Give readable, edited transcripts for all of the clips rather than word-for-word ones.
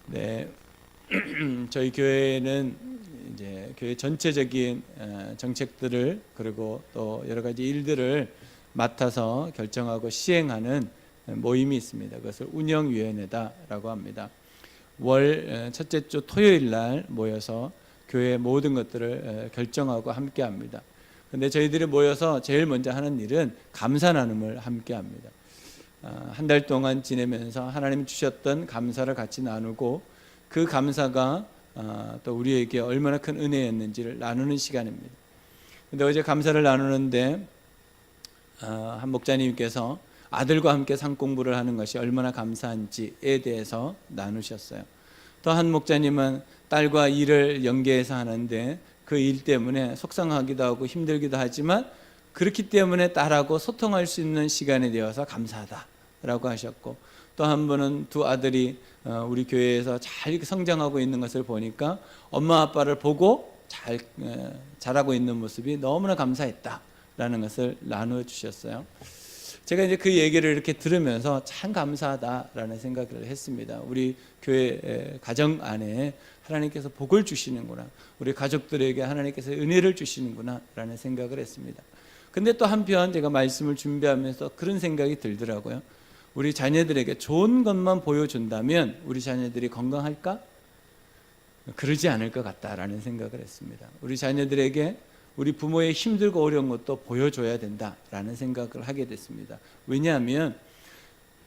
네, 저희 교회는 이제 교회 전체적인 정책들을 그리고 또 여러 가지 일들을 맡아서 결정하고 시행하는 모임이 있습니다. 그것을 운영위원회다라고 합니다. 월 첫째 주 토요일 날 모여서 교회의 모든 것들을 결정하고 함께 합니다. 근데 저희들이 모여서 제일 먼저 하는 일은 감사 나눔을 함께 합니다. 한 달 동안 지내면서 하나님 주셨던 감사를 같이 나누고 그 감사가 또 우리에게 얼마나 큰 은혜였는지를 나누는 시간입니다. 근데 어제 감사를 나누는데 한 목자님께서 아들과 함께 상공부를 하는 것이 얼마나 감사한지에 대해서 나누셨어요. 또 한 목자님은 딸과 일을 연계해서 하는데 그 일 때문에 속상하기도 하고 힘들기도 하지만 그렇기 때문에 딸하고 소통할 수 있는 시간이 되어서 감사하다라고 하셨고, 또 한 분은 두 아들이 우리 교회에서 잘 성장하고 있는 것을 보니까 엄마 아빠를 보고 잘 자라고 있는 모습이 너무나 감사했다라는 것을 나누어 주셨어요. 제가 이제 그 얘기를 이렇게 들으면서 참 감사하다라는 생각을 했습니다. 우리 교회 가정 안에 하나님께서 복을 주시는구나, 우리 가족들에게 하나님께서 은혜를 주시는구나라는 생각을 했습니다. 근데 또 한편 제가 말씀을 준비하면서 그런 생각이 들더라고요. 우리 자녀들에게 좋은 것만 보여준다면 우리 자녀들이 건강할까? 그러지 않을 것 같다라는 생각을 했습니다. 우리 자녀들에게 우리 부모의 힘들고 어려운 것도 보여줘야 된다라는 생각을 하게 됐습니다. 왜냐하면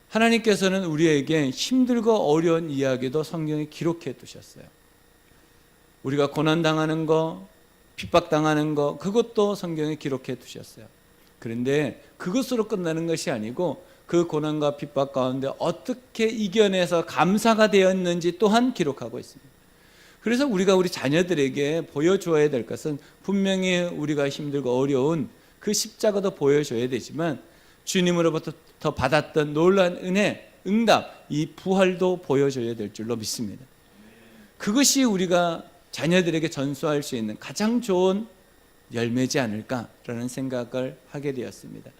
하나님께서는 우리에게 힘들고 어려운 이야기도 성경에 기록해 두셨어요. 우리가 고난당하는 거, 핍박당하는 거, 그것도 성경에 기록해 두셨어요. 그런데 그것으로 끝나는 것이 아니고 그 고난과 핍박 가운데 어떻게 이겨내서 감사가 되었는지 또한 기록하고 있습니다. 그래서 우리가 우리 자녀들에게 보여줘야 될 것은 분명히 우리가 힘들고 어려운 그 십자가도 보여줘야 되지만 주님으로부터 받았던 놀라운 은혜, 응답, 이 부활도 보여줘야 될 줄로 믿습니다. 그것이 우리가 자녀들에게 전수할 수 있는 가장 좋은 열매지 않을까라는 생각을 하게 되었습니다.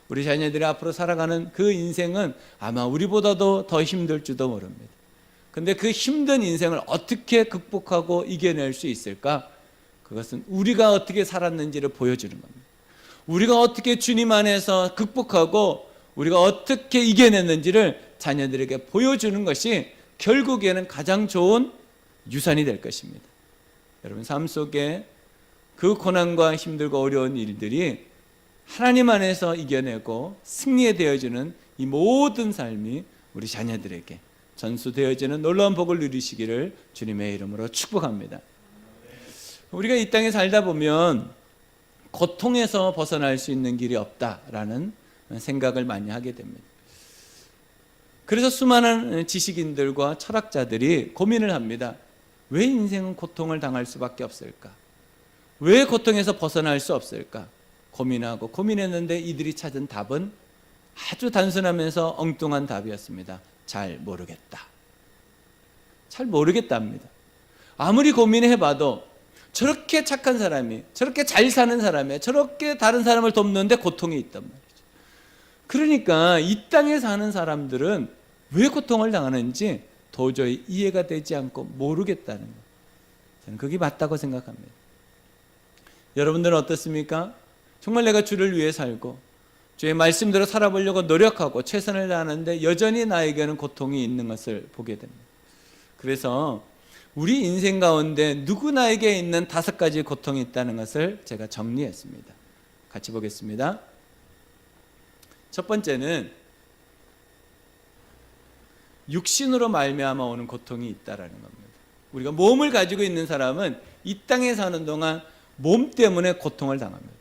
우리 자녀들이 앞으로 살아가는 그 인생은 아마 우리보다도 더 힘들지도 모릅니다. 근데 그 힘든 인생을 어떻게 극복하고 이겨낼 수 있을까? 그것은 우리가 어떻게 살았는지를 보여주는 겁니다. 우리가 어떻게 주님 안에서 극복하고 우리가 어떻게 이겨냈는지를 자녀들에게 보여주는 것이 결국에는 가장 좋은 유산이 될 것입니다. 여러분 삶 속에 그 고난과 힘들고 어려운 일들이 하나님 안에서 이겨내고 승리되어지는 이 모든 삶이 우리 자녀들에게 전수되어지는 놀라운 복을 누리시기를 주님의 이름으로 축복합니다. 우리가 이 땅에 살다 보면 고통에서 벗어날 수 있는 길이 없다라는 생각을 많이 하게 됩니다. 그래서 수많은 지식인들과 철학자들이 고민을 합니다. 왜 인생은 고통을 당할 수밖에 없을까? 왜 고통에서 벗어날 수 없을까? 고민하고 고민했는데 이들이 찾은 답은 아주 단순하면서 엉뚱한 답이었습니다. 잘 모르겠다. 잘 모르겠답니다. 아무리 고민해봐도 저렇게 착한 사람이, 저렇게 잘 사는 사람이, 저렇게 다른 사람을 돕는데 고통이 있단 말이죠. 그러니까 이 땅에 사는 사람들은 왜 고통을 당하는지 도저히 이해가 되지 않고 모르겠다는 거예요. 저는 그게 맞다고 생각합니다. 여러분들은 어떻습니까? 정말 내가 주를 위해 살고 주의 말씀대로 살아보려고 노력하고 최선을 다하는데 여전히 나에게는 고통이 있는 것을 보게 됩니다. 그래서 우리 인생 가운데 누구나에게 있는 5가지 고통이 있다는 것을 제가 정리했습니다. 같이 보겠습니다. 첫 번째는 육신으로 말미암아 오는 고통이 있다라는 겁니다. 우리가 몸을 가지고 있는 사람은 이 땅에 사는 동안 몸 때문에 고통을 당합니다.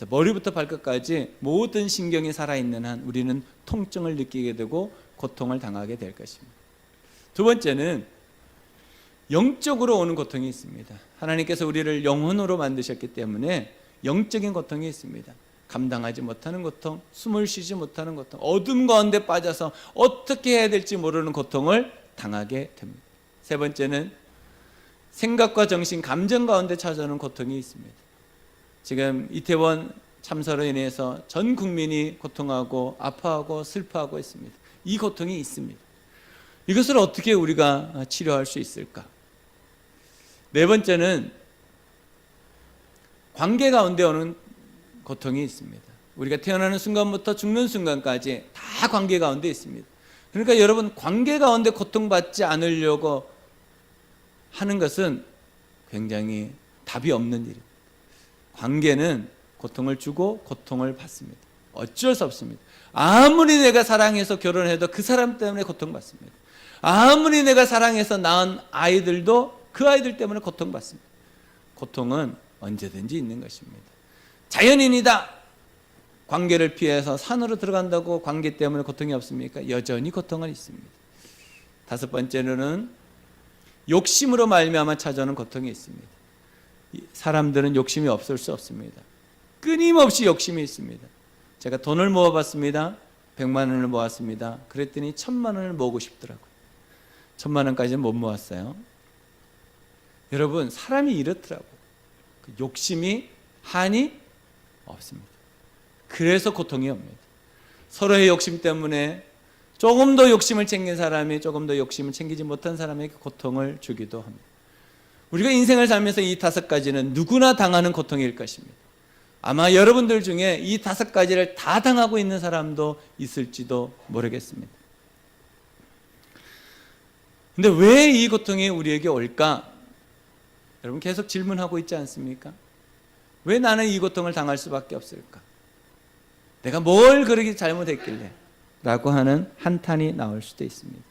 머리부터 발끝까지 모든 신경이 살아있는 한 우리는 통증을 느끼게 되고 고통을 당하게 될 것입니다. 두 번째는 영적으로 오는 고통이 있습니다. 하나님께서 우리를 영혼으로 만드셨기 때문에 영적인 고통이 있습니다. 감당하지 못하는 고통, 숨을 쉬지 못하는 고통, 어둠 가운데 빠져서 어떻게 해야 될지 모르는 고통을 당하게 됩니다. 세 번째는 생각과 정신, 감정 가운데 찾아오는 고통이 있습니다. 지금 이태원 참사로 인해서 전 국민이 고통하고 아파하고 슬퍼하고 있습니다. 이 고통이 있습니다. 이것을 어떻게 우리가 치료할 수 있을까? 네 번째는 관계 가운데 오는 고통이 있습니다. 우리가 태어나는 순간부터 죽는 순간까지 다 관계 가운데 있습니다. 그러니까 여러분, 관계 가운데 고통받지 않으려고 하는 것은 굉장히 답이 없는 일입니다. 관계는 고통을 주고 고통을 받습니다. 어쩔 수 없습니다. 아무리 내가 사랑해서 결혼해도 그 사람 때문에 고통받습니다. 아무리 내가 사랑해서 낳은 아이들도 그 아이들 때문에 고통받습니다. 고통은 언제든지 있는 것입니다. 자연인이다. 관계를 피해서 산으로 들어간다고 관계 때문에 고통이 없습니까? 여전히 고통은 있습니다. 다섯 번째로는 욕심으로 말미암아 찾아오는 고통이 있습니다. 사람들은 욕심이 없을 수 없습니다. 끊임없이 욕심이 있습니다. 제가 돈을 모아봤습니다. 100만 원을 모았습니다. 그랬더니 1000만 원을 모으고 싶더라고요. 1000만 원까지는 못 모았어요. 여러분, 사람이 이렇더라고요. 욕심이 한이 없습니다. 그래서 고통이 옵니다. 서로의 욕심 때문에 조금 더 욕심을 챙긴 사람이 조금 더 욕심을 챙기지 못한 사람에게 고통을 주기도 합니다. 우리가 인생을 살면서 이 5가지는 누구나 당하는 고통일 것입니다. 아마 여러분들 중에 이 5가지를 다 당하고 있는 사람도 있을지도 모르겠습니다. 근데 왜 이 고통이 우리에게 올까? 여러분 계속 질문하고 있지 않습니까? 왜 나는 이 고통을 당할 수밖에 없을까? 내가 뭘 그렇게 잘못했길래? 라고 하는 한탄이 나올 수도 있습니다.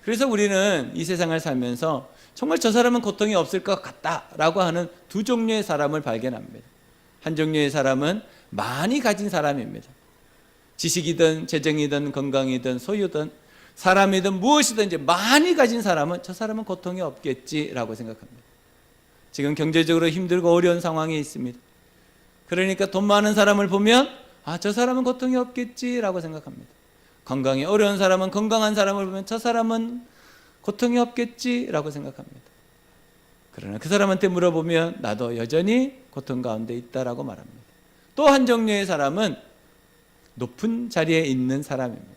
그래서 우리는 이 세상을 살면서 정말 저 사람은 고통이 없을 것 같다라고 하는 두 종류의 사람을 발견합니다. 한 종류의 사람은 많이 가진 사람입니다. 지식이든 재정이든 건강이든 소유든 사람이든 무엇이든지 많이 가진 사람은 저 사람은 고통이 없겠지라고 생각합니다. 지금 경제적으로 힘들고 어려운 상황에 있습니다. 그러니까 돈 많은 사람을 보면 저 사람은 고통이 없겠지라고 생각합니다. 건강이 어려운 사람은 건강한 사람을 보면 저 사람은 고통이 없겠지라고 생각합니다. 그러나 그 사람한테 물어보면 나도 여전히 고통 가운데 있다라고 말합니다. 또 한 종류의 사람은 높은 자리에 있는 사람입니다.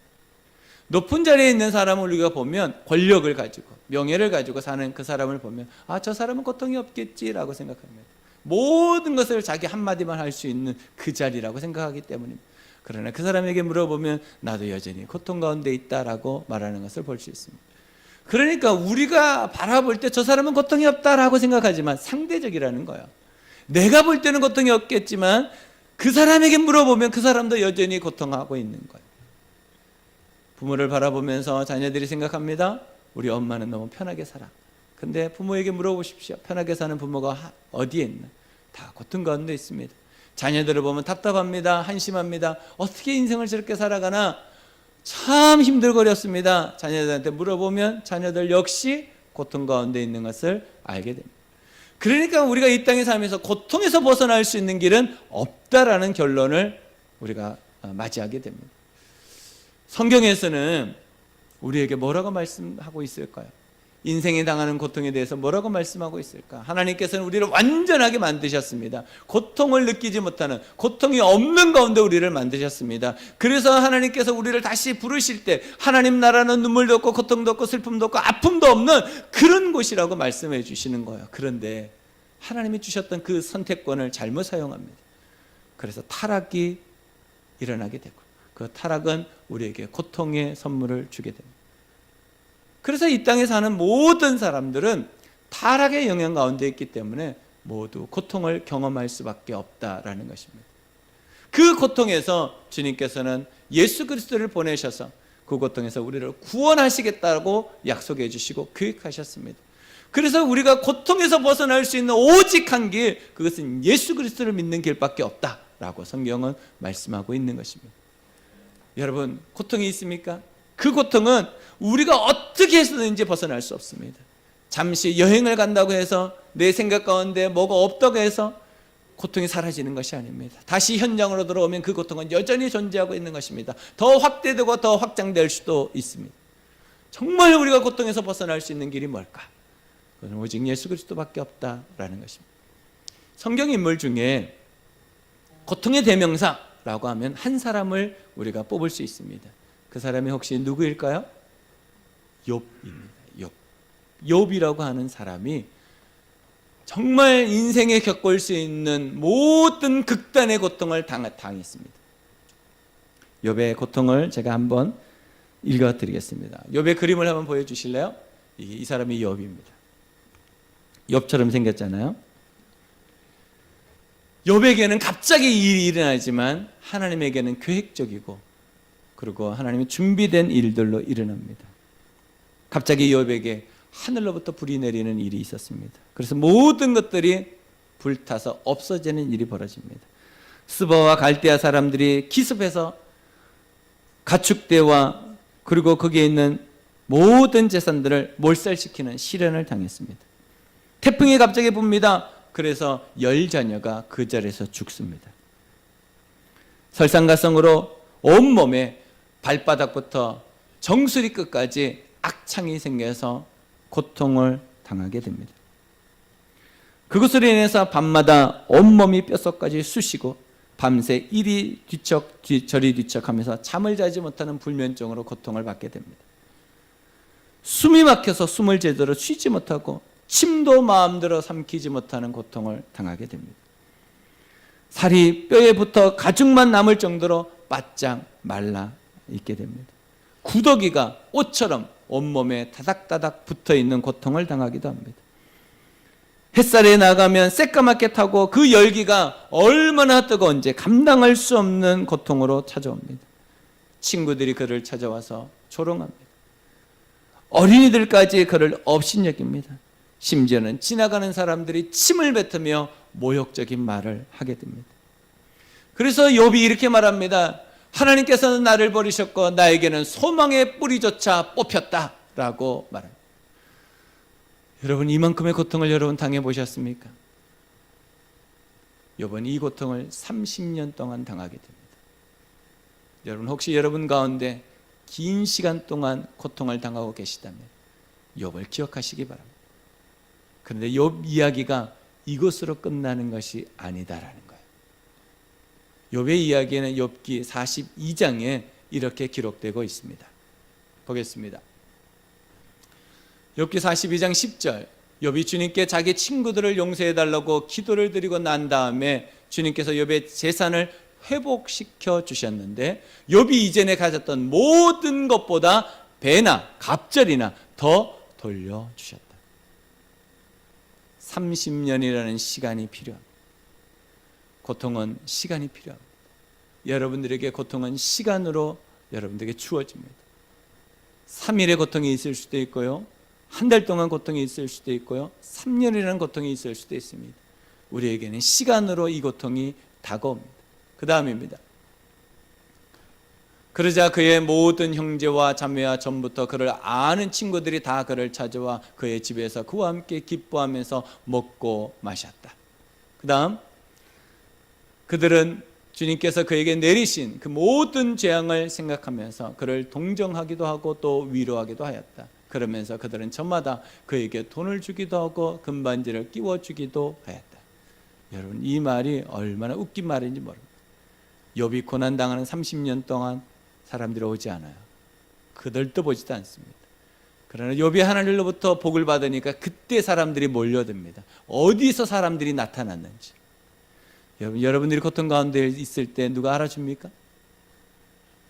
높은 자리에 있는 사람을 우리가 보면 권력을 가지고 명예를 가지고 사는 그 사람을 보면 저 사람은 고통이 없겠지라고 생각합니다. 모든 것을 자기 한마디만 할 수 있는 그 자리라고 생각하기 때문입니다. 그러나 그 사람에게 물어보면 나도 여전히 고통 가운데 있다라고 말하는 것을 볼 수 있습니다. 그러니까 우리가 바라볼 때 저 사람은 고통이 없다라고 생각하지만 상대적이라는 거예요. 내가 볼 때는 고통이 없겠지만 그 사람에게 물어보면 그 사람도 여전히 고통하고 있는 거예요. 부모를 바라보면서 자녀들이 생각합니다. 우리 엄마는 너무 편하게 살아. 근데 부모에게 물어보십시오. 편하게 사는 부모가 어디에 있나? 다 고통 가운데 있습니다. 자녀들을 보면 답답합니다. 한심합니다. 어떻게 인생을 저렇게 살아가나? 참 힘들고 어렵습니다. 자녀들한테 물어보면 자녀들 역시 고통 가운데 있는 것을 알게 됩니다. 그러니까 우리가 이 땅에 살면서 고통에서 벗어날 수 있는 길은 없다라는 결론을 우리가 맞이하게 됩니다. 성경에서는 우리에게 뭐라고 말씀하고 있을까요? 인생에 당하는 고통에 대해서 뭐라고 말씀하고 있을까? 하나님께서는 우리를 완전하게 만드셨습니다. 고통을 느끼지 못하는, 고통이 없는 가운데 우리를 만드셨습니다. 그래서 하나님께서 우리를 다시 부르실 때 하나님 나라는 눈물도 없고 고통도 없고 슬픔도 없고 아픔도 없는 그런 곳이라고 말씀해 주시는 거예요. 그런데 하나님이 주셨던 그 선택권을 잘못 사용합니다. 그래서 타락이 일어나게 되고 그 타락은 우리에게 고통의 선물을 주게 됩니다. 그래서 이 땅에 사는 모든 사람들은 타락의 영향 가운데 있기 때문에 모두 고통을 경험할 수밖에 없다라는 것입니다. 그 고통에서 주님께서는 예수 그리스도를 보내셔서 그 고통에서 우리를 구원하시겠다고 약속해 주시고 계획하셨습니다. 그래서 우리가 고통에서 벗어날 수 있는 오직 한 길, 그것은 예수 그리스도를 믿는 길밖에 없다라고 성경은 말씀하고 있는 것입니다. 여러분, 고통이 있습니까? 그 고통은 우리가 어떻게 해서든지 벗어날 수 없습니다. 잠시 여행을 간다고 해서 내 생각 가운데 뭐가 없다고 해서 고통이 사라지는 것이 아닙니다. 다시 현장으로 들어오면 그 고통은 여전히 존재하고 있는 것입니다. 더 확대되고 더 확장될 수도 있습니다. 정말 우리가 고통에서 벗어날 수 있는 길이 뭘까? 그건 오직 예수 그리스도밖에 없다라는 것입니다. 성경 인물 중에 고통의 대명사라고 하면 한 사람을 우리가 뽑을 수 있습니다. 그 사람이 혹시 누구일까요? 욥입니다. 욥이라고 하는 사람이 정말 인생에 겪을 수 있는 모든 극단의 고통을 당했습니다. 욥의 고통을 제가 한번 읽어드리겠습니다. 욥의 그림을 한번 보여주실래요? 이 사람이 욥입니다. 욥처럼 생겼잖아요. 욥에게는 갑자기 일이 일어나지만 하나님에게는 계획적이고 그리고 하나님이 준비된 일들로 일어납니다. 갑자기 욥에게 하늘로부터 불이 내리는 일이 있었습니다. 그래서 모든 것들이 불타서 없어지는 일이 벌어집니다. 스바와 갈대아 사람들이 기습해서 가축대와 그리고 거기에 있는 모든 재산들을 몰살시키는 시련을 당했습니다. 태풍이 갑자기 붑니다. 그래서 10자녀가 그 자리에서 죽습니다. 설상가성으로 온몸에 발바닥부터 정수리 끝까지 악창이 생겨서 고통을 당하게 됩니다. 그것으로 인해서 밤마다 온몸이 뼛속까지 쑤시고 밤새 이리 뒤척 저리 뒤척하면서 잠을 자지 못하는 불면증으로 고통을 받게 됩니다. 숨이 막혀서 숨을 제대로 쉬지 못하고 침도 마음대로 삼키지 못하는 고통을 당하게 됩니다. 살이 뼈에 붙어 가죽만 남을 정도로 바짝 말라 있게 됩니다. 구더기가 옷처럼 온몸에 다닥다닥 붙어있는 고통을 당하기도 합니다. 햇살에 나가면 새까맣게 타고 그 열기가 얼마나 뜨거운지 감당할 수 없는 고통으로 찾아옵니다. 친구들이 그를 찾아와서 조롱합니다. 어린이들까지 그를 업신여깁니다. 심지어는 지나가는 사람들이 침을 뱉으며 모욕적인 말을 하게 됩니다. 그래서 욥이 이렇게 말합니다. 하나님께서는 나를 버리셨고 나에게는 소망의 뿌리조차 뽑혔다라고 말합니다. 여러분, 이만큼의 고통을 여러분 당해보셨습니까? 욥은 이 고통을 30년 동안 당하게 됩니다. 여러분, 혹시 여러분 가운데 긴 시간 동안 고통을 당하고 계시다면 욥을 기억하시기 바랍니다. 그런데 욥 이야기가 이것으로 끝나는 것이 아니다라는 거예요. 욥의 이야기는 욥기 42장에 이렇게 기록되고 있습니다. 보겠습니다. 욥기 42장 10절, 욥이 주님께 자기 친구들을 용서해달라고 기도를 드리고 난 다음에 주님께서 욥의 재산을 회복시켜 주셨는데 욥이 이전에 가졌던 모든 것보다 배나 갑절이나 더 돌려주셨다. 30년이라는 시간이 필요합니다. 고통은 시간이 필요합니다. 여러분들에게 고통은 시간으로 여러분들에게 주어집니다. 3일의 고통이 있을 수도 있고요, 한 달 동안 고통이 있을 수도 있고요, 3년이라는 고통이 있을 수도 있습니다. 우리에게는 시간으로 이 고통이 다가옵니다. 그 다음입니다. 그러자 그의 모든 형제와 자매와 전부터 그를 아는 친구들이 다 그를 찾아와 그의 집에서 그와 함께 기뻐하면서 먹고 마셨다. 그 다음, 그들은 주님께서 그에게 내리신 그 모든 재앙을 생각하면서 그를 동정하기도 하고 또 위로하기도 하였다. 그러면서 그들은 저마다 그에게 돈을 주기도 하고 금반지를 끼워주기도 하였다. 여러분, 이 말이 얼마나 웃긴 말인지 모릅니다. 욥이 고난당하는 30년 동안 사람들이 오지 않아요. 그들도 보지도 않습니다. 그러나 욥이 하나님으로부터 복을 받으니까 그때 사람들이 몰려듭니다. 어디서 사람들이 나타났는지. 여러분들이 고통 가운데 있을 때 누가 알아줍니까?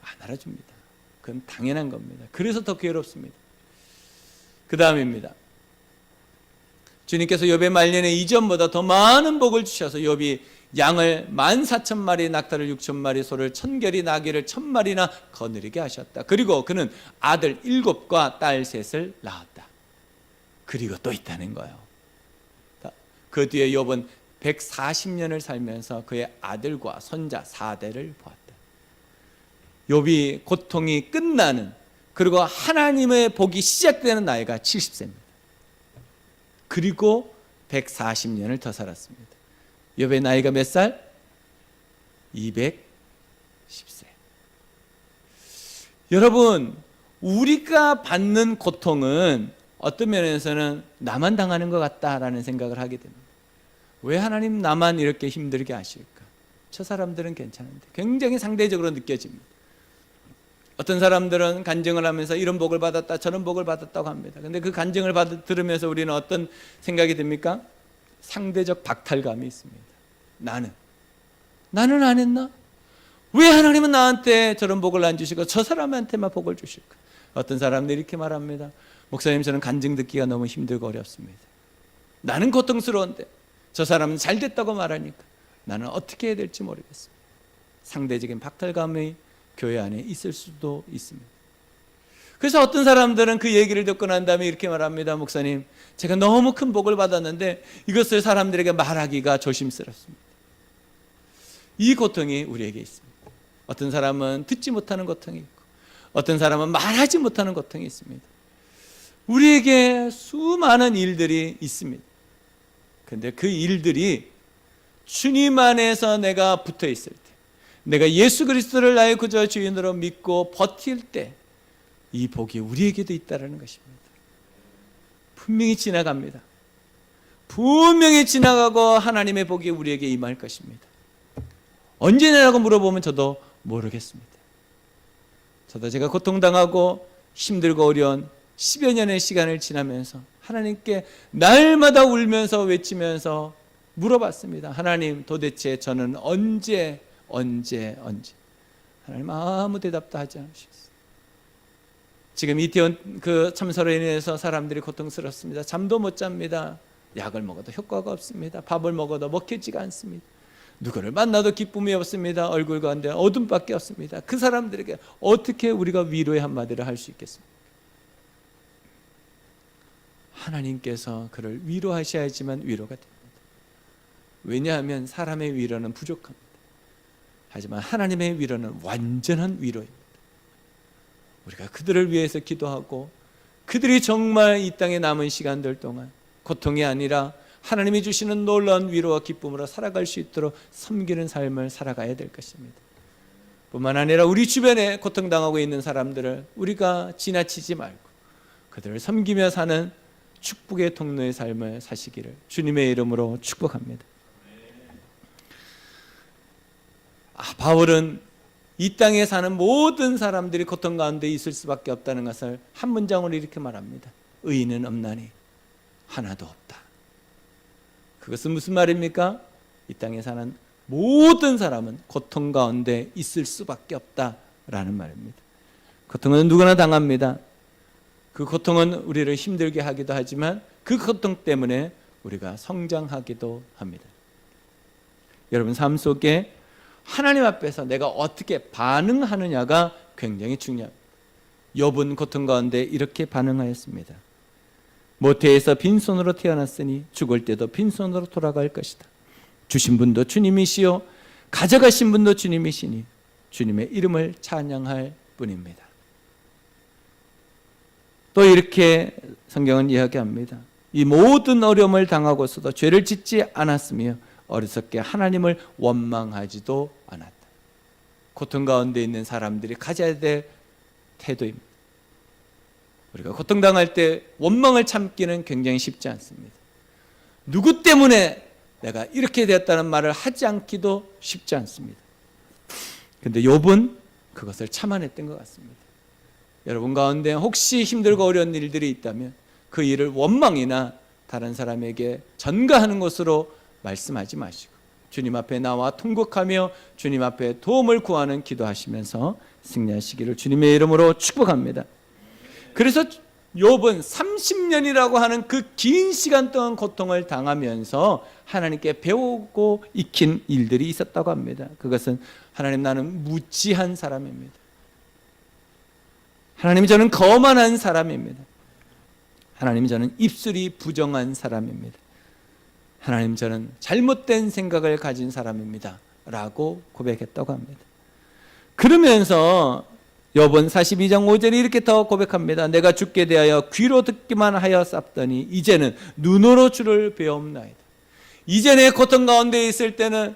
안 알아줍니다. 그건 당연한 겁니다. 그래서 더 괴롭습니다. 그 다음입니다. 주님께서 욥의 말년에 이전보다 더 많은 복을 주셔서 욥이 양을 14,000마리, 낙타를 6,000마리, 소를 1000결이, 나귀를 1000마리나 거느리게 하셨다. 그리고 그는 아들 7과 딸 3을 낳았다. 그리고 또 있다는 거예요. 그 뒤에 욥은 140년을 살면서 그의 아들과 손자 4대를 보았다. 욥이 고통이 끝나는, 그리고 하나님의 복이 시작되는 나이가 70세입니다. 그리고 140년을 더 살았습니다. 욥의 나이가 몇 살? 210세. 여러분, 우리가 받는 고통은 어떤 면에서는 나만 당하는 것 같다라는 생각을 하게 됩니다. 왜 하나님 나만 이렇게 힘들게 하실까? 저 사람들은 괜찮은데. 굉장히 상대적으로 느껴집니다. 어떤 사람들은 간증을 하면서 이런 복을 받았다 저런 복을 받았다고 합니다. 근데 그 간증을 들으면서 우리는 어떤 생각이 듭니까? 상대적 박탈감이 있습니다. 나는 안 했나? 왜 하나님은 나한테 저런 복을 안 주시고 저 사람한테만 복을 주실까? 어떤 사람들이 이렇게 말합니다. 목사님, 저는 간증 듣기가 너무 힘들고 어렵습니다. 나는 고통스러운데 저 사람은 잘 됐다고 말하니까 나는 어떻게 해야 될지 모르겠습니다. 상대적인 박탈감이 교회 안에 있을 수도 있습니다. 그래서 어떤 사람들은 그 얘기를 듣고 난 다음에 이렇게 말합니다. 목사님, 제가 너무 큰 복을 받았는데 이것을 사람들에게 말하기가 조심스럽습니다. 이 고통이 우리에게 있습니다. 어떤 사람은 듣지 못하는 고통이 있고 어떤 사람은 말하지 못하는 고통이 있습니다. 우리에게 수많은 일들이 있습니다. 그런데 그 일들이 주님 안에서 내가 붙어 있을 때, 내가 예수 그리스도를 나의 구주와 주인으로 믿고 버틸 때 이 복이 우리에게도 있다는 것입니다. 분명히 지나갑니다. 분명히 지나가고 하나님의 복이 우리에게 임할 것입니다. 언제냐라고 물어보면 저도 모르겠습니다. 저도 제가 고통당하고 힘들고 어려운 10여 년의 시간을 지나면서 하나님께 날마다 울면서 외치면서 물어봤습니다. 하나님, 도대체 저는 언제 하나님 아무 대답도 하지 않으셨어요. 지금 이태원 그 참사로 인해서 사람들이 고통스럽습니다. 잠도 못 잡니다. 약을 먹어도 효과가 없습니다. 밥을 먹어도 먹히지가 않습니다. 누구를 만나도 기쁨이 없습니다. 얼굴 가운데 어둠밖에 없습니다. 그 사람들에게 어떻게 우리가 위로의 한마디를 할 수 있겠습니까? 하나님께서 그를 위로하셔야지만 위로가 됩니다. 왜냐하면 사람의 위로는 부족합니다. 하지만 하나님의 위로는 완전한 위로입니다. 우리가 그들을 위해서 기도하고 그들이 정말 이 땅에 남은 시간들 동안 고통이 아니라 하나님이 주시는 놀라운 위로와 기쁨으로 살아갈 수 있도록 섬기는 삶을 살아가야 될 것입니다. 뿐만 아니라 우리 주변에 고통당하고 있는 사람들을 우리가 지나치지 말고 그들을 섬기며 사는 축복의 통로의 삶을 사시기를 주님의 이름으로 축복합니다. 바울은 이 땅에 사는 모든 사람들이 고통 가운데 있을 수밖에 없다는 것을 한 문장으로 이렇게 말합니다. 의인은 없나니 하나도 없다. 그것은 무슨 말입니까? 이 땅에 사는 모든 사람은 고통 가운데 있을 수밖에 없다라는 말입니다. 고통은 누구나 당합니다. 그 고통은 우리를 힘들게 하기도 하지만 그 고통 때문에 우리가 성장하기도 합니다. 여러분 삶 속에 하나님 앞에서 내가 어떻게 반응하느냐가 굉장히 중요합니다. 욥은 고통 가운데 이렇게 반응하였습니다. 모태에서 빈손으로 태어났으니 죽을 때도 빈손으로 돌아갈 것이다. 주신 분도 주님이시요 가져가신 분도 주님이시니 주님의 이름을 찬양할 뿐입니다. 또 이렇게 성경은 이야기합니다. 이 모든 어려움을 당하고서도 죄를 짓지 않았으며 어리석게 하나님을 원망하지도 않았다. 고통 가운데 있는 사람들이 가져야 될 태도입니다. 우리가 고통당할 때 원망을 참기는 굉장히 쉽지 않습니다. 누구 때문에 내가 이렇게 되었다는 말을 하지 않기도 쉽지 않습니다. 그런데 욥은 그것을 참아냈던 것 같습니다. 여러분 가운데 혹시 힘들고 어려운 일들이 있다면 그 일을 원망이나 다른 사람에게 전가하는 것으로 말씀하지 마시고 주님 앞에 나와 통곡하며 주님 앞에 도움을 구하는 기도하시면서 승리하시기를 주님의 이름으로 축복합니다. 그래서 욥은 30년이라고 하는 그 긴 시간 동안 고통을 당하면서 하나님께 배우고 익힌 일들이 있었다고 합니다. 그것은 하나님, 나는 무지한 사람입니다. 하나님, 저는 거만한 사람입니다. 하나님, 저는 입술이 부정한 사람입니다. 하나님, 저는 잘못된 생각을 가진 사람입니다 라고 고백했다고 합니다. 그러면서 욥은 42장 5절에 이렇게 더 고백합니다. 내가 주께 대하여 귀로 듣기만 하여 쌌더니 이제는 눈으로 주를 배움나이다. 이전에 고통 가운데 있을 때는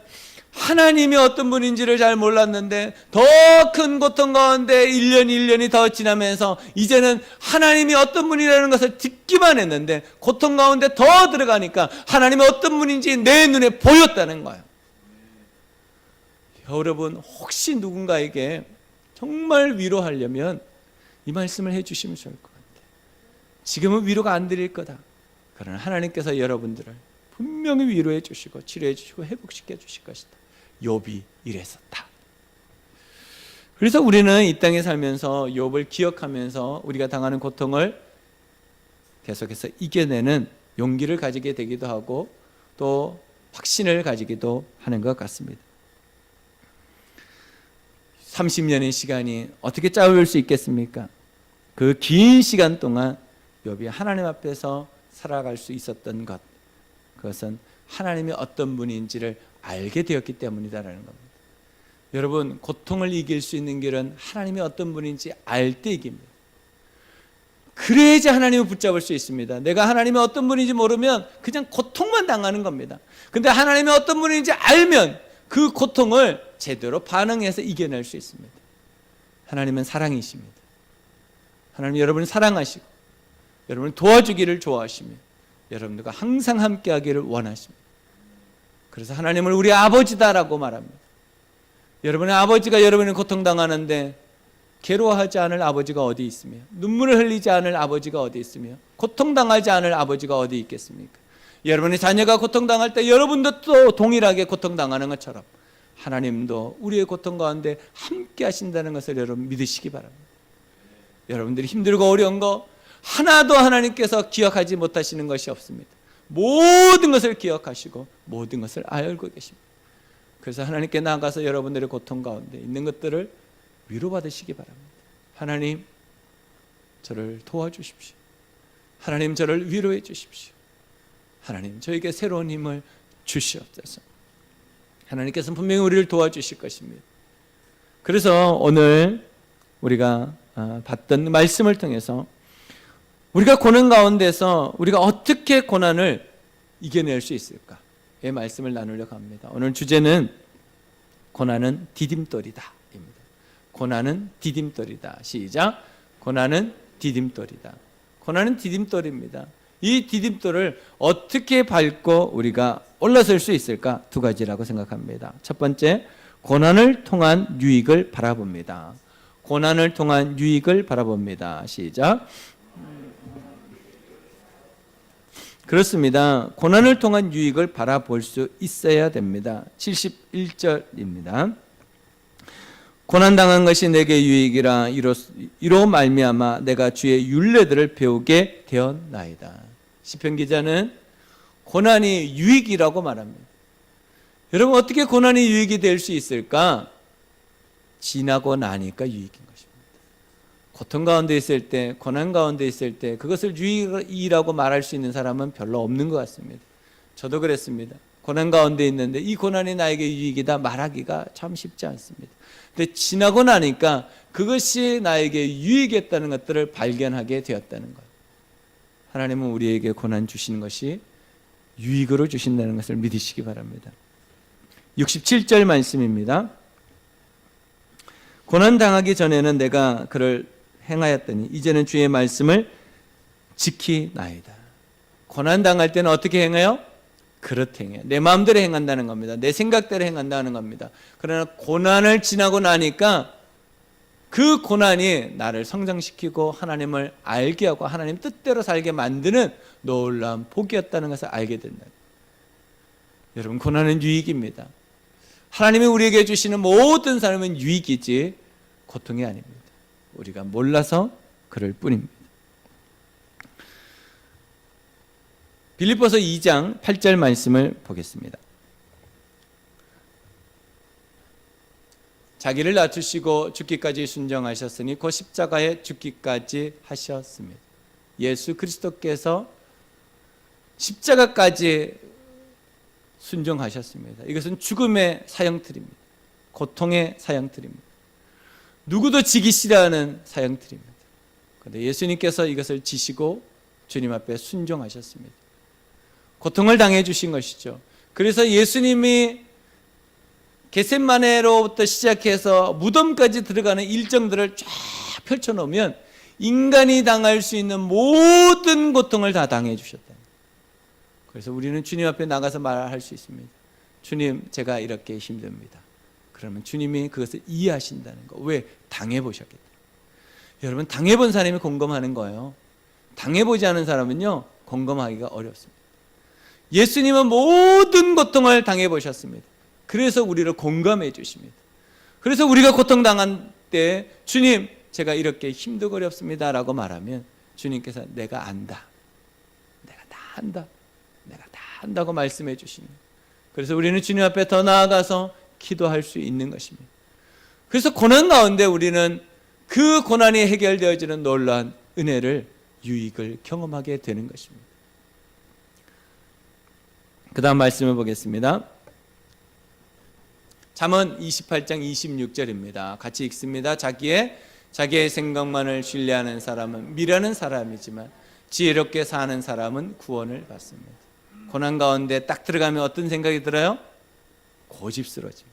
하나님이 어떤 분인지를 잘 몰랐는데 더 큰 고통 가운데 1년이 더 지나면서 이제는 하나님이 어떤 분이라는 것을 듣기만 했는데 고통 가운데 더 들어가니까 하나님이 어떤 분인지 내 눈에 보였다는 거예요. 여러분, 혹시 누군가에게 정말 위로하려면 이 말씀을 해주시면 좋을 것 같아요. 지금은 위로가 안 드릴 거다. 그러나 하나님께서 여러분들을 분명히 위로해 주시고 치료해 주시고 회복시켜 주실 것이다. 욥이 이랬었다. 그래서 우리는 이 땅에 살면서 욥을 기억하면서 우리가 당하는 고통을 계속해서 이겨내는 용기를 가지게 되기도 하고 또 확신을 가지기도 하는 것 같습니다. 30년의 시간이 어떻게 짧을 수 있겠습니까? 그 긴 시간 동안 욥이 하나님 앞에서 살아갈 수 있었던 것, 그것은 하나님이 어떤 분인지를 알게 되었기 때문이다라는 겁니다. 여러분, 고통을 이길 수 있는 길은 하나님이 어떤 분인지 알 때 이깁니다. 그래야지 하나님을 붙잡을 수 있습니다. 내가 하나님이 어떤 분인지 모르면 그냥 고통만 당하는 겁니다. 근데 하나님이 어떤 분인지 알면 그 고통을 제대로 반응해서 이겨낼 수 있습니다. 하나님은 사랑이십니다. 하나님 여러분을 사랑하시고 여러분을 도와주기를 좋아하시며 여러분들과 항상 함께하기를 원하십니다. 그래서 하나님을 우리 아버지다라고 말합니다. 여러분의 아버지가 여러분이 고통당하는데 괴로워하지 않을 아버지가 어디 있으며 눈물을 흘리지 않을 아버지가 어디 있으며 고통당하지 않을 아버지가 어디 있겠습니까? 여러분의 자녀가 고통당할 때 여러분도 또 동일하게 고통당하는 것처럼 하나님도 우리의 고통 가운데 함께 하신다는 것을 여러분 믿으시기 바랍니다. 여러분들이 힘들고 어려운 거 하나도 하나님께서 기억하지 못하시는 것이 없습니다. 모든 것을 기억하시고 모든 것을 알고 계십니다. 그래서 하나님께 나아가서 여러분들의 고통 가운데 있는 것들을 위로받으시기 바랍니다. 하나님, 저를 도와주십시오. 하나님, 저를 위로해 주십시오. 하나님, 저에게 새로운 힘을 주시옵소서. 하나님께서는 분명히 우리를 도와주실 것입니다. 그래서 오늘 우리가 봤던 말씀을 통해서 우리가 고난 가운데서 우리가 어떻게 고난을 이겨낼 수 있을까의 말씀을 나누려고 합니다. 오늘 주제는 고난은 디딤돌이다 입니다. 고난은 디딤돌이다. 시작. 고난은 디딤돌이다. 고난은 디딤돌입니다. 이 디딤돌을 어떻게 밟고 우리가 올라설 수 있을까? 두 가지라고 생각합니다. 첫 번째, 고난을 통한 유익을 바라봅니다. 고난을 통한 유익을 바라봅니다. 시작. 그렇습니다. 고난을 통한 유익을 바라볼 수 있어야 됩니다. 71절입니다. 고난당한 것이 내게 유익이라 이로 말미암아 내가 주의 율례들을 배우게 되었나이다. 시편 기자는 고난이 유익이라고 말합니다. 여러분, 어떻게 고난이 유익이 될 수 있을까? 지나고 나니까 유익인 것입니다. 고통 가운데 있을 때, 고난 가운데 있을 때 그것을 유익이라고 말할 수 있는 사람은 별로 없는 것 같습니다. 저도 그랬습니다. 고난 가운데 있는데 이 고난이 나에게 유익이다 말하기가 참 쉽지 않습니다. 근데 지나고 나니까 그것이 나에게 유익이었다는 것들을 발견하게 되었다는 것. 하나님은 우리에게 고난 주시는 것이 유익으로 주신다는 것을 믿으시기 바랍니다. 67절 말씀입니다. 고난 당하기 전에는 내가 그를 행하였더니 이제는 주의 말씀을 지키나이다. 고난 당할 때는 어떻게 행해요? 그렇게 행해요. 내 마음대로 행한다는 겁니다. 내 생각대로 행한다는 겁니다. 그러나 고난을 지나고 나니까 그 고난이 나를 성장시키고 하나님을 알게 하고 하나님 뜻대로 살게 만드는 놀라운 복이었다는 것을 알게 된다. 여러분, 고난은 유익입니다. 하나님이 우리에게 주시는 모든 삶은 유익이지 고통이 아닙니다. 우리가 몰라서 그럴 뿐입니다. 빌립보서 2장 8절 말씀을 보겠습니다. 자기를 낮추시고 죽기까지 순종하셨으니 그 십자가에 죽기까지 하셨습니다. 예수 그리스도께서 십자가까지 순종하셨습니다. 이것은 죽음의 사형틀입니다. 고통의 사형틀입니다. 누구도 지기 싫어하는 사형틀입니다. 그런데 예수님께서 이것을 지시고 주님 앞에 순종하셨습니다. 고통을 당해 주신 것이죠. 그래서 예수님이 겟세마네로부터 시작해서 무덤까지 들어가는 일정들을 쫙 펼쳐놓으면 인간이 당할 수 있는 모든 고통을 다 당해 주셨다. 그래서 우리는 주님 앞에 나가서 말할 수 있습니다. 주님, 제가 이렇게 힘듭니다. 그러면 주님이 그것을 이해하신다는 거. 왜? 당해보셨기 때문에. 여러분, 당해본 사람이 공감하는 거예요. 당해보지 않은 사람은요, 공감하기가 어렵습니다. 예수님은 모든 고통을 당해보셨습니다. 그래서 우리를 공감해 주십니다. 그래서 우리가 고통당한 때 주님, 제가 이렇게 힘들고 어렵습니다 라고 말하면 주님께서 내가 안다, 내가 다 안다, 내가 다 안다고 말씀해 주십니다. 그래서 우리는 주님 앞에 더 나아가서 기도할 수 있는 것입니다. 그래서 고난 가운데 우리는 그 고난이 해결되어지는 놀라운 은혜를, 유익을 경험하게 되는 것입니다. 그 다음 말씀을 보겠습니다. 잠언 28장 26절입니다. 같이 읽습니다. 자기의 생각만을 신뢰하는 사람은 미련한 사람이지만 지혜롭게 사는 사람은 구원을 받습니다. 고난 가운데 딱 들어가면 어떤 생각이 들어요? 고집스러워집니다.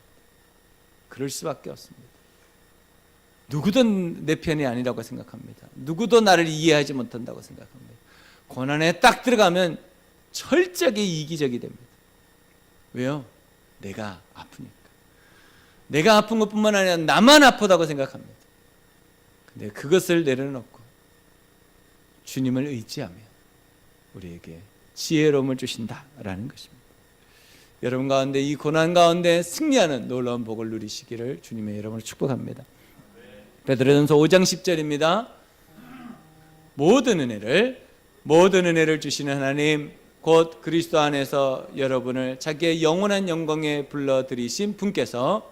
그럴 수밖에 없습니다. 누구도 내 편이 아니라고 생각합니다. 누구도 나를 이해하지 못한다고 생각합니다. 고난에 딱 들어가면 철저하게 이기적이 됩니다. 왜요? 내가 아프니까. 내가 아픈 것뿐만 아니라 나만 아프다고 생각합니다. 근데 그것을 내려놓고 주님을 의지하며 우리에게 지혜로움을 주신다라는 것입니다. 여러분 가운데 이 고난 가운데 승리하는 놀라운 복을 누리시기를 주님의 여러분을 축복합니다. 베드로전서 5장 10절입니다. 모든 은혜를 주시는 하나님, 곧 그리스도 안에서 여러분을 자기의 영원한 영광에 불러들이신 분께서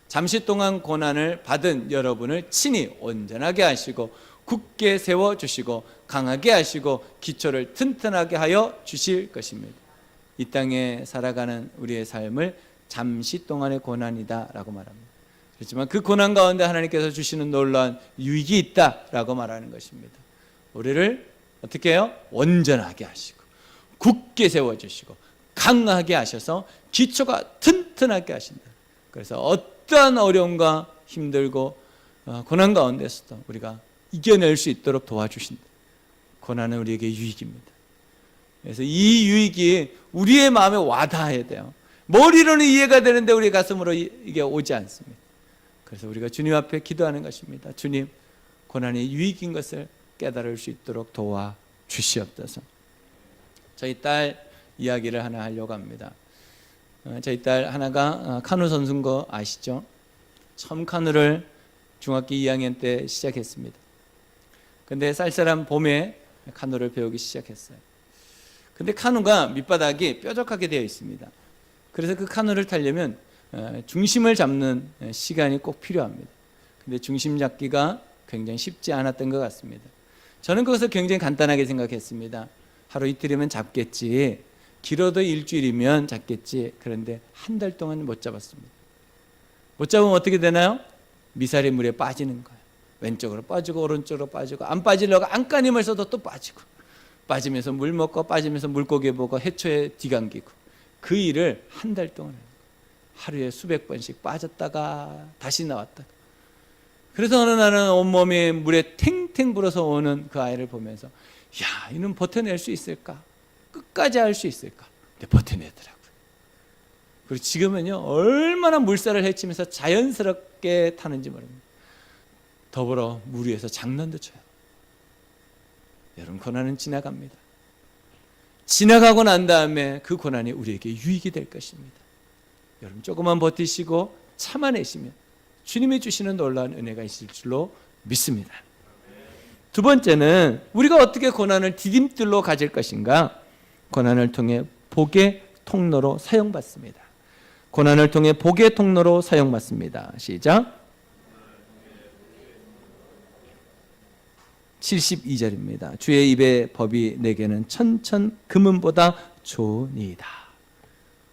잠시 동안 고난을 받은 여러분을 친히 온전하게 하시고 굳게 세워주시고 강하게 하시고 기초를 튼튼하게 하여 주실 것입니다. 이 땅에 살아가는 우리의 삶을 잠시 동안의 고난이다 라고 말합니다. 그렇지만 그 고난 가운데 하나님께서 주시는 놀라운 유익이 있다라고 말하는 것입니다. 우리를 어떻게 해요? 온전하게 하시고 굳게 세워주시고 강하게 하셔서 기초가 튼튼하게 하신다. 그래서 어떠한 어려움과 힘들고 고난 가운데서도 우리가 이겨낼 수 있도록 도와주신다. 고난은 우리에게 유익입니다. 그래서 이 유익이 우리의 마음에 와닿아야 돼요. 머리로는 이해가 되는데 우리 가슴으로 이게 오지 않습니다. 그래서 우리가 주님 앞에 기도하는 것입니다. 주님, 고난이 유익인 것을 깨달을 수 있도록 도와주시옵소서. 저희 딸 이야기를 하나 하려고 합니다. 저희 딸 하나가 카누 선수인 거 아시죠? 처음 카누를 중학교 2학년 때 시작했습니다. 근데 쌀쌀한 봄에 카누를 배우기 시작했어요. 근데 카누가 밑바닥이 뾰족하게 되어 있습니다. 그래서 그 카누를 타려면 중심을 잡는 시간이 꼭 필요합니다. 근데 중심 잡기가 굉장히 쉽지 않았던 것 같습니다. 저는 그것을 굉장히 간단하게 생각했습니다. 하루 이틀이면 잡겠지, 길어도 일주일이면 잡겠지. 그런데 한 달 동안 못 잡았습니다. 못 잡으면 어떻게 되나요? 미사리 물에 빠지는 거예요. 왼쪽으로 빠지고 오른쪽으로 빠지고, 안 빠지려고 안간힘을 써도 또 빠지고, 빠지면서 물 먹고 빠지면서 물고기 보고 해초에 뒤감기고, 그 일을 한 달 동안 해요. 하루에 수백 번씩 빠졌다가 다시 나왔다가. 그래서 어느 날은 온몸이 물에 탱탱 불어서 오는 그 아이를 보면서, 야, 이는 버텨낼 수 있을까? 끝까지 할 수 있을까? 근데 버텨내더라고요. 그리고 지금은요, 얼마나 물살을 헤치면서 자연스럽게 타는지 모릅니다. 더불어 물 위에서 장난도 쳐요. 여러분, 고난은 지나갑니다. 지나가고 난 다음에 그 고난이 우리에게 유익이 될 것입니다. 여러분, 조금만 버티시고 참아내시면 주님이 주시는 놀라운 은혜가 있을 줄로 믿습니다. 두 번째는 우리가 어떻게 고난을 디딤돌로 가질 것인가? 고난을 통해 복의 통로로 사용받습니다. 고난을 통해 복의 통로로 사용받습니다. 시작. 72절입니다. 주의 입의 법이 내게는 천천 금은보다 좋으니이다.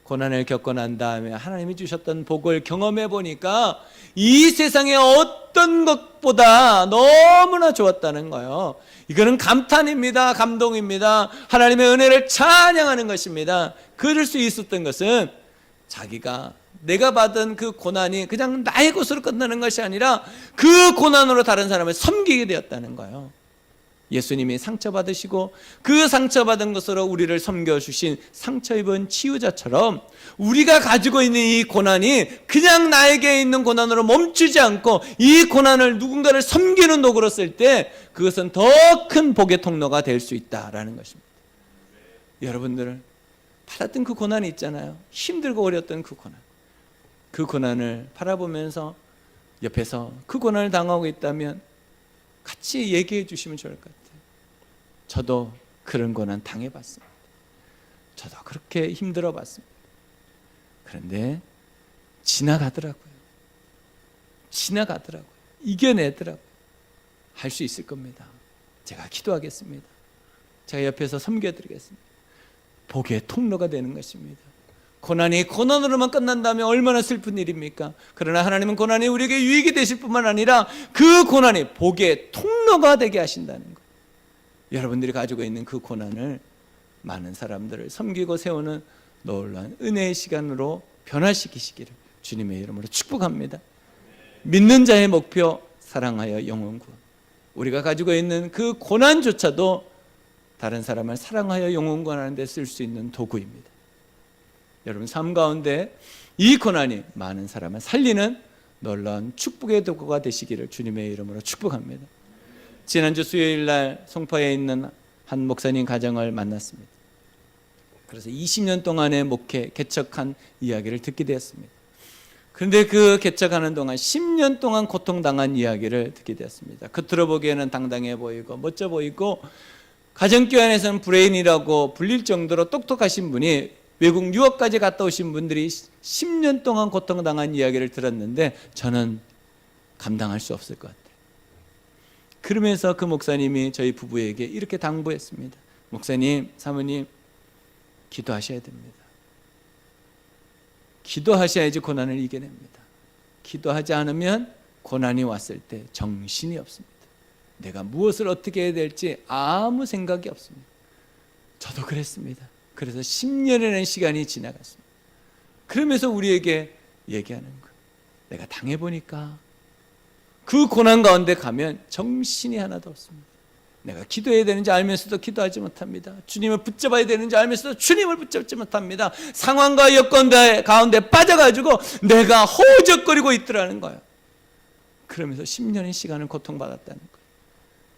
고난을 겪고 난 다음에 하나님이 주셨던 복을 경험해 보니까 이 세상의 어떤 것보다 너무나 좋았다는 거예요. 이거는 감탄입니다. 감동입니다. 하나님의 은혜를 찬양하는 것입니다. 그럴 수 있었던 것은 내가 받은 그 고난이 그냥 나의 것으로 끝나는 것이 아니라 그 고난으로 다른 사람을 섬기게 되었다는 거예요. 예수님이 상처받으시고 그 상처받은 것으로 우리를 섬겨주신 상처 입은 치유자처럼 우리가 가지고 있는 이 고난이 그냥 나에게 있는 고난으로 멈추지 않고 이 고난을 누군가를 섬기는 도구로 쓸 때 그것은 더 큰 복의 통로가 될 수 있다라는 것입니다. 여러분들 받았던 그 고난이 있잖아요. 힘들고 어려웠던 그 고난. 그 고난을 바라보면서 옆에서 그 고난을 당하고 있다면 같이 얘기해 주시면 좋을 것 같아요. 저도 그런 고난 당해봤습니다. 저도 그렇게 힘들어 봤습니다. 그런데 지나가더라고요. 이겨내더라고요. 할 수 있을 겁니다. 제가 기도하겠습니다. 제가 옆에서 섬겨드리겠습니다. 복의 통로가 되는 것입니다. 고난이 고난으로만 끝난다면 얼마나 슬픈 일입니까? 그러나 하나님은 고난이 우리에게 유익이 되실 뿐만 아니라 그 고난이 복의 통로가 되게 하신다는 거예요. 여러분들이 가지고 있는 그 고난을 많은 사람들을 섬기고 세우는 놀라운 은혜의 시간으로 변화시키시기를 주님의 이름으로 축복합니다. 믿는 자의 목표, 사랑하여 영혼 구원. 우리가 가지고 있는 그 고난조차도 다른 사람을 사랑하여 영혼 구원하는 데 쓸 수 있는 도구입니다. 여러분 삶 가운데 이 고난이 많은 사람을 살리는 놀라운 축복의 도구가 되시기를 주님의 이름으로 축복합니다. 지난주 수요일 날 송파에 있는 한 목사님 가정을 만났습니다. 그래서 20년 동안의 목회, 개척한 이야기를 듣게 되었습니다. 그런데 그 개척하는 동안 10년 동안 고통당한 이야기를 듣게 되었습니다. 겉으로 보기에는 당당해 보이고 멋져 보이고 가정교회 안에서는 브레인이라고 불릴 정도로 똑똑하신 분이 외국 유학까지 갔다 오신 분들이 10년 동안 고통당한 이야기를 들었는데 저는 감당할 수 없을 것 같아요. 그러면서 그 목사님이 저희 부부에게 이렇게 당부했습니다. 목사님, 사모님, 기도하셔야 됩니다. 기도하셔야지 고난을 이겨냅니다. 기도하지 않으면 고난이 왔을 때 정신이 없습니다. 내가 무엇을 어떻게 해야 될지 아무 생각이 없습니다. 저도 그랬습니다. 그래서 10년이라는 시간이 지나갔습니다. 그러면서 우리에게 얘기하는 거예요. 내가 당해보니까 그 고난 가운데 가면 정신이 하나도 없습니다. 내가 기도해야 되는지 알면서도 기도하지 못합니다. 주님을 붙잡아야 되는지 알면서도 주님을 붙잡지 못합니다. 상황과 여건 가운데 빠져가지고 내가 허우적거리고 있더라는 거예요. 그러면서 10년의 시간을 고통받았다는 거예요.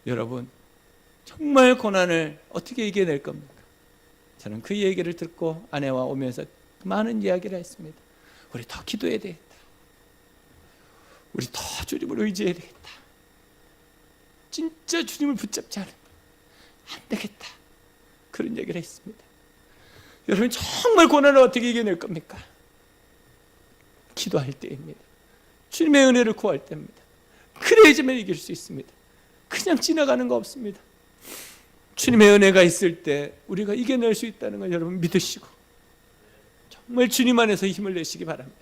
여러분, 정말 고난을 어떻게 이겨낼 겁니까? 저는 그 얘기를 듣고 아내와 오면서 많은 이야기를 했습니다. 우리 더 기도해야 되겠다. 우리 더 주님을 의지해야 되겠다. 진짜 주님을 붙잡지 않으면 안 되겠다. 그런 얘기를 했습니다. 여러분, 정말 고난을 어떻게 이겨낼 겁니까? 기도할 때입니다. 주님의 은혜를 구할 때입니다. 그래야지만 이길 수 있습니다. 그냥 지나가는 거 없습니다. 주님의 은혜가 있을 때 우리가 이겨낼 수 있다는 걸 여러분 믿으시고 정말 주님 안에서 힘을 내시기 바랍니다.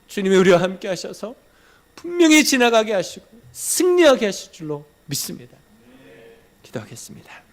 주님이 우리와 함께 하셔서 분명히 지나가게 하시고 승리하게 하실 줄로 믿습니다. 기도하겠습니다.